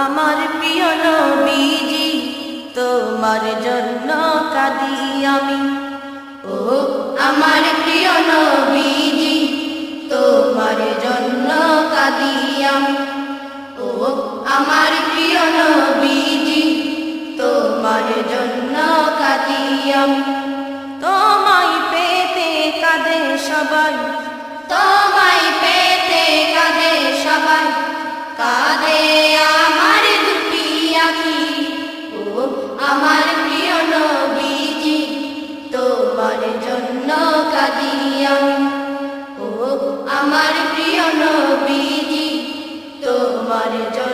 আমার প্রিয় নবীজি তোমার জন্য কাঁদি আমি। ও আমার প্রিয় নবীজি তোমার জন্য কাঁদি আমি। ও আমার প্রিয় নবীজি তোমার জন্য কাঁদি আমি। তোমায় পেতে কাঁদে সবাই, তোমায় পেতে কাঁদে সবাই, কাঁদে আমার দুটি আখি। ও আমার প্রিয় নবীজি তোমার জন্য কাঁদি আমি। ও আমার প্রিয় নবীজি তোমার জন্য